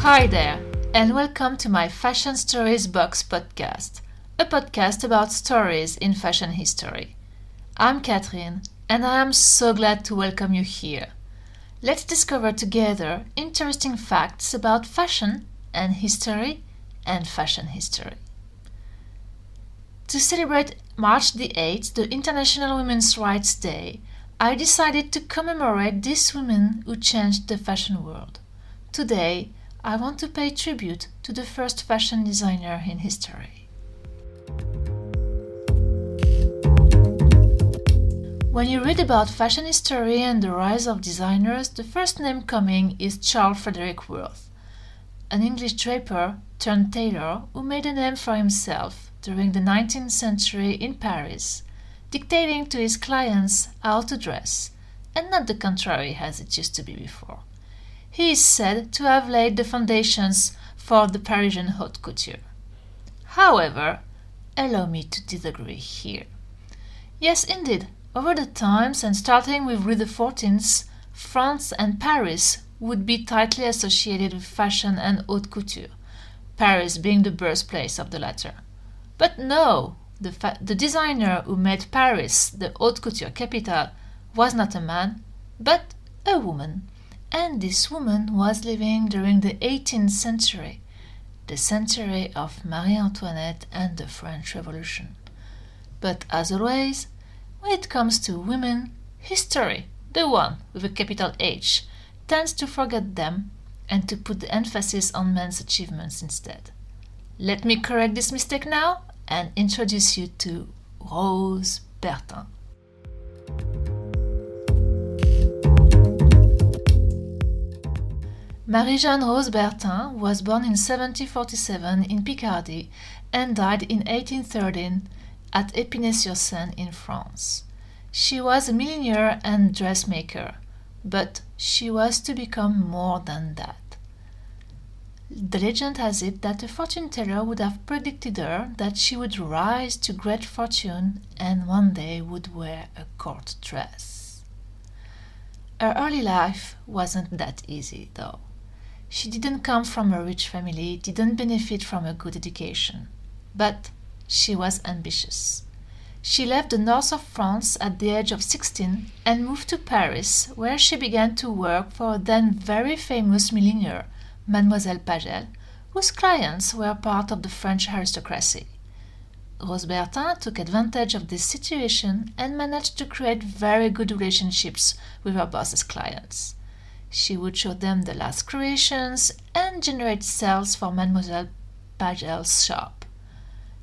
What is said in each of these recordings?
Hi there, and welcome to my Fashion Stories Box podcast, a podcast about stories in fashion history. I'm Catherine, and I am so glad to welcome you here. Let's discover together interesting facts about fashion and fashion history. To celebrate March the 8th, the International Women's Rights Day, I decided to commemorate these women who changed the fashion world. Today, I want to pay tribute to the first fashion designer in history. When you read about fashion history and the rise of designers, the first name coming is Charles Frederick Worth, an English draper turned tailor who made a name for himself during the 19th century in Paris, dictating to his clients how to dress, and not the contrary as it used to be before. He is said to have laid the foundations for the Parisian Haute Couture. However, allow me to disagree here. Yes, indeed, over the times and starting with Louis XIV, France and Paris would be tightly associated with fashion and haute couture, Paris being the birthplace of the latter. But no, the designer who made Paris the haute couture capital was not a man, but a woman. And this woman was living during the 18th century, the century of Marie Antoinette and the French Revolution. But as always, when it comes to women, history, the one with a capital H, tends to forget them and to put the emphasis on men's achievements instead. Let me correct this mistake now and introduce you to Rose Bertin. Marie-Jeanne Rose Bertin was born in 1747 in Picardy and died in 1813 at Épinay-sur-Seine in France. She was a milliner and dressmaker, but she was to become more than that. The legend has it that a fortune teller would have predicted her that she would rise to great fortune and one day would wear a court dress. Her early life wasn't that easy, though. She didn't come from a rich family, didn't benefit from a good education. But she was ambitious. She left the north of France at the age of 16 and moved to Paris, where she began to work for a then very famous milliner, Mademoiselle Pagel, whose clients were part of the French aristocracy. Rose Bertin took advantage of this situation and managed to create very good relationships with her boss's clients. She would show them the last creations and generate sales for Mademoiselle Pagel's shop.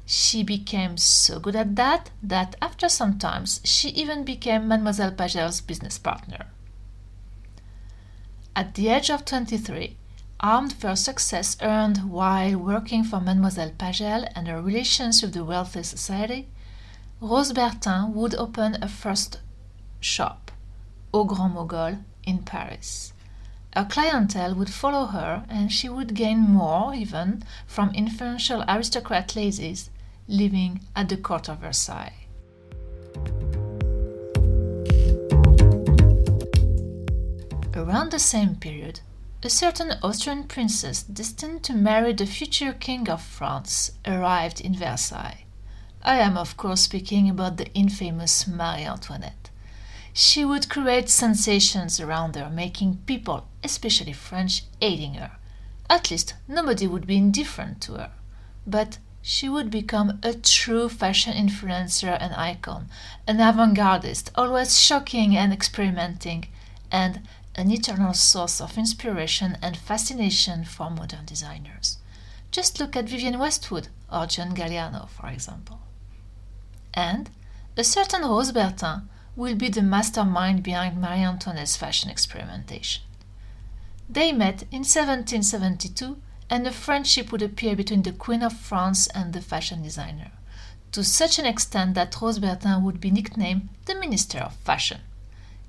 She became so good at that after some time she even became Mademoiselle Pagel's business partner. At the age of 23, armed for success earned while working for Mademoiselle Pagel and her relations with the wealthy society, Rose Bertin would open a first shop, Au Grand Mogol, in Paris. Her clientele would follow her and she would gain more even from influential aristocrat ladies living at the court of Versailles. Around the same period, a certain Austrian princess destined to marry the future king of France arrived in Versailles. I am of course speaking about the infamous Marie Antoinette. She would create sensations around her, making people, especially French, hating her. At least nobody would be indifferent to her. But she would become a true fashion influencer and icon, an avant-gardist, always shocking and experimenting, and an eternal source of inspiration and fascination for modern designers. Just look at Vivienne Westwood or John Galliano, for example. And a certain Rose Bertin will be the mastermind behind Marie Antoinette's fashion experimentation. They met in 1772 and a friendship would appear between the Queen of France and the fashion designer, to such an extent that Rose Bertin would be nicknamed the Minister of Fashion.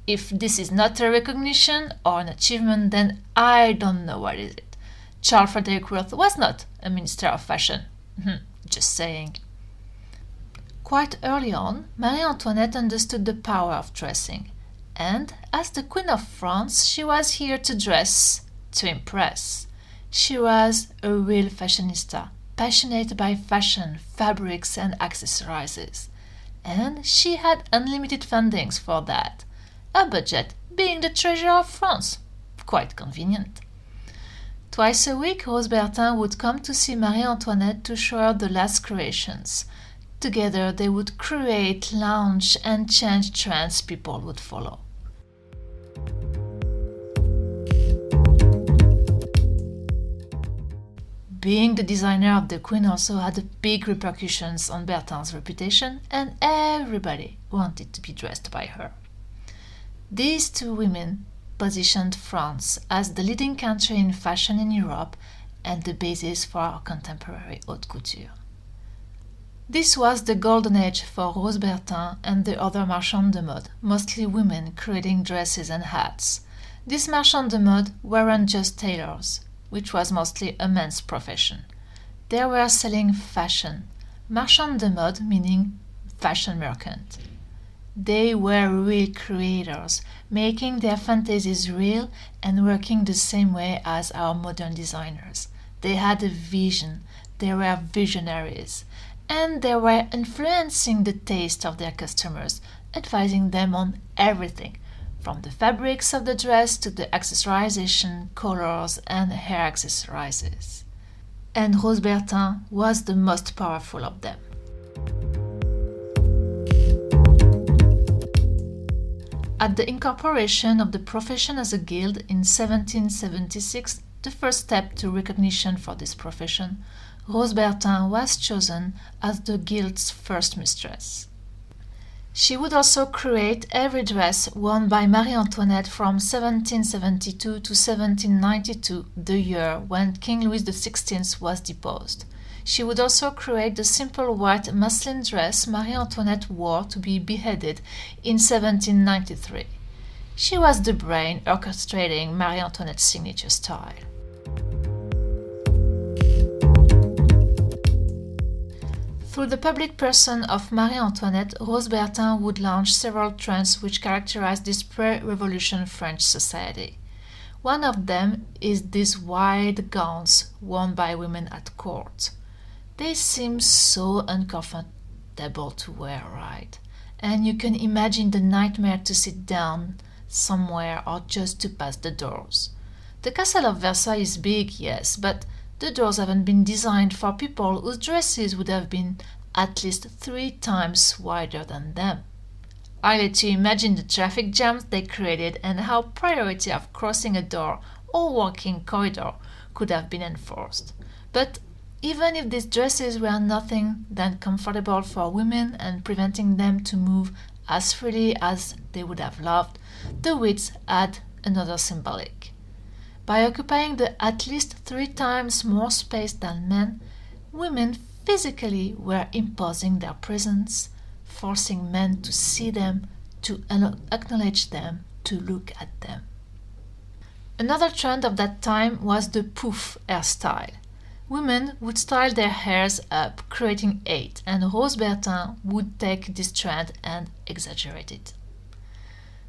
If this is not a recognition or an achievement, then I don't know what is it. Charles Frederick Worth was not a Minister of Fashion. Just saying. Quite early on, Marie Antoinette understood the power of dressing, and as the Queen of France, she was here to dress, to impress. She was a real fashionista, passionate by fashion, fabrics and accessories. And she had unlimited fundings for that, her budget being the treasure of France. Quite convenient. Twice a week, Rose Bertin would come to see Marie Antoinette to show her the last creations. Together they would create, launch and change trends people would follow. Being the designer of the Queen also had big repercussions on Bertin's reputation, and everybody wanted to be dressed by her. These two women positioned France as the leading country in fashion in Europe and the basis for our contemporary haute couture. This was the golden age for Rose Bertin and the other marchands de mode, mostly women creating dresses and hats. These marchands de mode weren't just tailors, which was mostly a men's profession. They were selling fashion, marchand de mode meaning fashion merchant. They were real creators, making their fantasies real and working the same way as our modern designers. They had a vision, they were visionaries, and they were influencing the taste of their customers, advising them on everything, from the fabrics of the dress to the accessorization, colors, and hair accessories. And Rose Bertin was the most powerful of them. At the incorporation of the profession as a guild in 1776, the first step to recognition for this profession, Rose Bertin was chosen as the guild's first mistress. She would also create every dress worn by Marie Antoinette from 1772 to 1792, the year when King Louis XVI was deposed. She would also create the simple white muslin dress Marie Antoinette wore to be beheaded in 1793. She was the brain orchestrating Marie Antoinette's signature style. Through the public person of Marie Antoinette, Rose Bertin would launch several trends which characterized this pre-revolution French society. One of them is these wide gowns worn by women at court. They seem so uncomfortable to wear, right? And you can imagine the nightmare to sit down somewhere or just to pass the doors. The castle of Versailles is big, yes, but the doors haven't been designed for people whose dresses would have been at least 3 times wider than them. I let you imagine the traffic jams they created and how priority of crossing a door or walking corridor could have been enforced. But even if these dresses were nothing than comfortable for women and preventing them to move as freely as they would have loved, the width had another symbolic. By occupying the at least 3 times more space than men, women physically were imposing their presence, forcing men to see them, to acknowledge them, to look at them. Another trend of that time was the pouf hairstyle. Women would style their hairs up, creating 8, and Rose Bertin would take this trend and exaggerate it.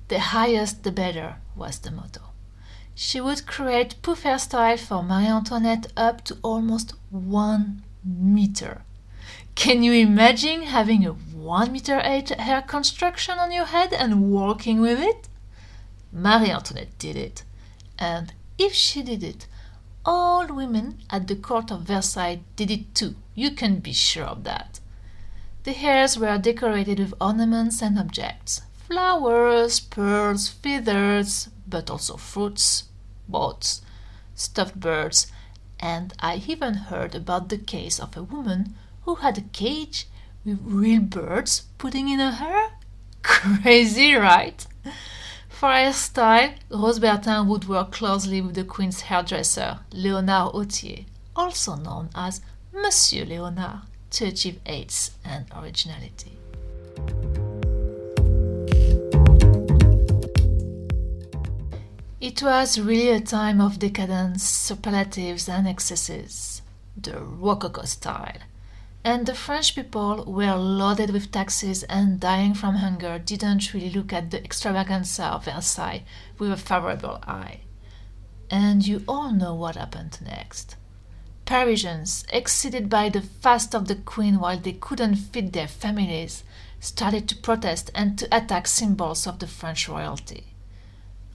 The highest the better was the motto. She would create pouf hairstyle for Marie Antoinette up to almost 1 meter. Can you imagine having a 1 meter 8 hair construction on your head and working with it? Marie Antoinette did it. And if she did it, all women at the court of Versailles did it too. You can be sure of that. The hairs were decorated with ornaments and objects. Flowers, pearls, feathers, but also fruits, boats, stuffed birds, and I even heard about the case of a woman who had a cage with real birds putting in her hair. Crazy, right? For hairstyle, Rose Bertin would work closely with the Queen's hairdresser, Léonard Hautier, also known as Monsieur Léonard, to achieve aids and originality. It was really a time of decadence, superlatives and excesses, the Rococo style. And the French people were loaded with taxes and dying from hunger didn't really look at the extravaganza of Versailles with a favorable eye. And you all know what happened next. Parisians, excited by the fast of the Queen while they couldn't feed their families, started to protest and to attack symbols of the French royalty.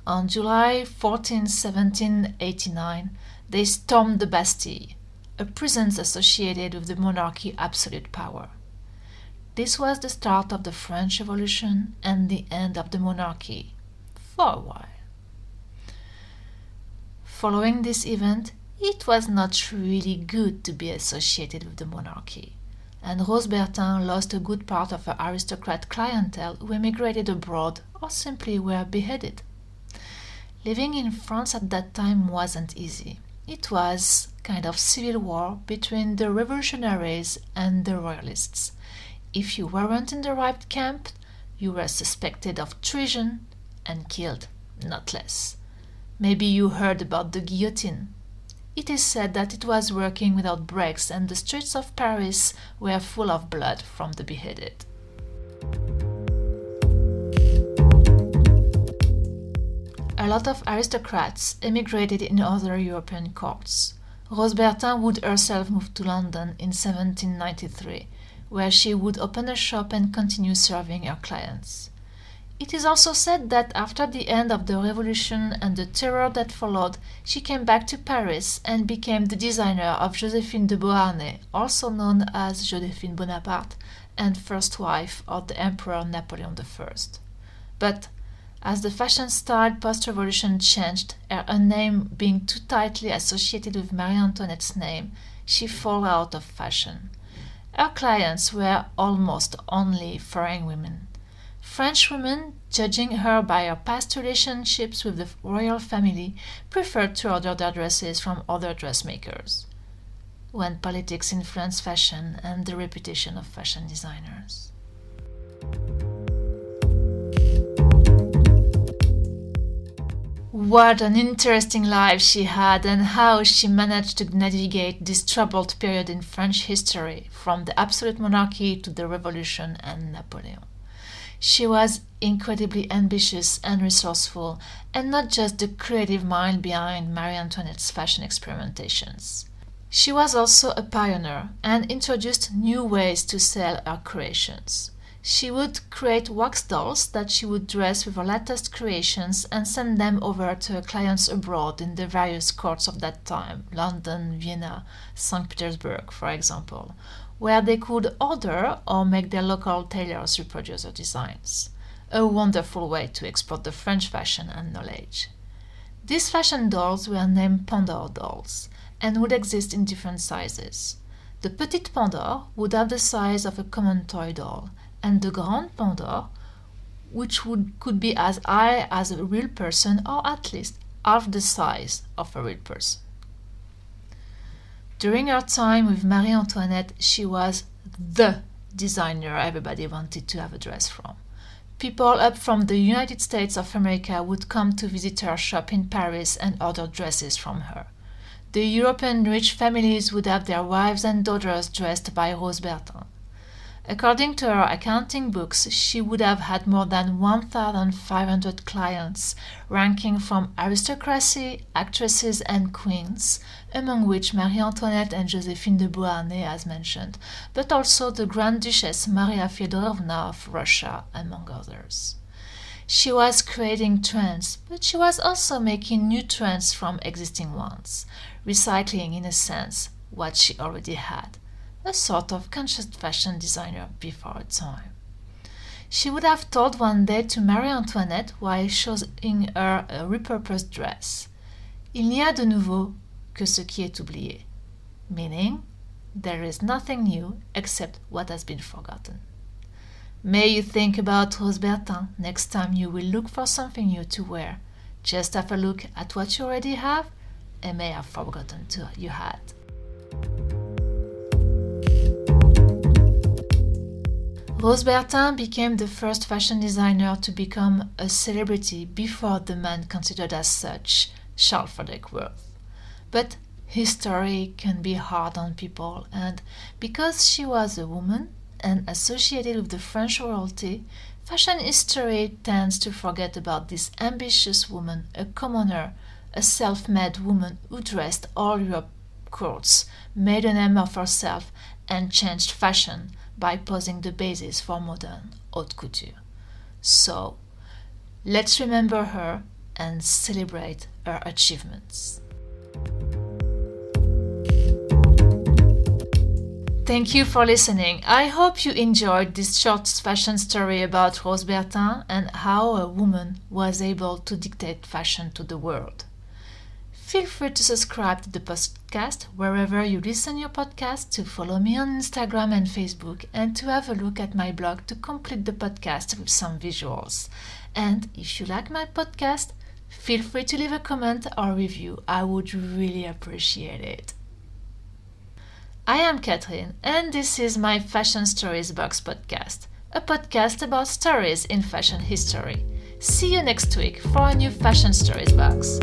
On July 14, 1789, they stormed the Bastille, a prison associated with the monarchy's absolute power. This was the start of the French Revolution and the end of the monarchy, for a while. Following this event, it was not really good to be associated with the monarchy, and Rose Bertin lost a good part of her aristocrat clientele who emigrated abroad or simply were beheaded. Living in France at that time wasn't easy. It was kind of civil war between the revolutionaries and the royalists. If you weren't in the right camp, you were suspected of treason and killed, not less. Maybe you heard about the guillotine. It is said that it was working without brakes and the streets of Paris were full of blood from the beheaded. A lot of aristocrats emigrated in other European courts. Rose Bertin would herself move to London in 1793, where she would open a shop and continue serving her clients. It is also said that after the end of the Revolution and the terror that followed, she came back to Paris and became the designer of Joséphine de Beauharnais, also known as Joséphine Bonaparte, and first wife of the Emperor Napoleon I. But as the fashion style post-revolution changed, her name being too tightly associated with Marie Antoinette's name, she fell out of fashion. Her clients were almost only foreign women. French women, judging her by her past relationships with the royal family, preferred to order their dresses from other dressmakers. When politics influenced fashion and the reputation of fashion designers. What an interesting life she had and how she managed to navigate this troubled period in French history, from the absolute monarchy to the Revolution and Napoleon. She was incredibly ambitious and resourceful, and not just the creative mind behind Marie Antoinette's fashion experimentations. She was also a pioneer and introduced new ways to sell her creations. She would create wax dolls that she would dress with her latest creations and send them over to her clients abroad in the various courts of that time, London, Vienna, St. Petersburg, for example, where they could order or make their local tailors reproduce her designs. A wonderful way to export the French fashion and knowledge. These fashion dolls were named Pandore dolls and would exist in different sizes. The Petite Pandore would have the size of a common toy doll, and the Grande Pandore, which could be as high as a real person or at least half the size of a real person. During her time with Marie Antoinette, she was the designer everybody wanted to have a dress from. People up from the United States of America would come to visit her shop in Paris and order dresses from her. The European rich families would have their wives and daughters dressed by Rose Bertin. According to her accounting books, she would have had more than 1,500 clients, ranking from aristocracy, actresses and queens, among which Marie Antoinette and Joséphine de Beauharnais as mentioned, but also the Grand Duchess Maria Feodorovna of Russia, among others. She was creating trends, but she was also making new trends from existing ones, recycling in a sense what she already had. A sort of conscious fashion designer before her time. She would have told one day to Marie Antoinette while showing her a repurposed dress, Il n'y a de nouveau que ce qui est oublié, meaning there is nothing new except what has been forgotten. May you think about Rose Bertin next time you will look for something new to wear. Just have a look at what you already have and may have forgotten you had. Rose Bertin became the first fashion designer to become a celebrity before the man considered as such, Charles Frederick Worth. But history can be hard on people, and because she was a woman and associated with the French royalty, fashion history tends to forget about this ambitious woman, a commoner, a self-made woman who dressed all Europe courts, made a name of herself, and changed fashion by posing the basis for modern haute couture. So, let's remember her and celebrate her achievements. Thank you for listening. I hope you enjoyed this short fashion story about Rose Bertin and how a woman was able to dictate fashion to the world. Feel free to subscribe to the podcast wherever you listen your podcast, to follow me on Instagram and Facebook, and to have a look at my blog to complete the podcast with some visuals. And if you like my podcast, feel free to leave a comment or review. I would really appreciate it. I am Catherine, and this is my Fashion Stories Box podcast, a podcast about stories in fashion history. See you next week for a new Fashion Stories Box.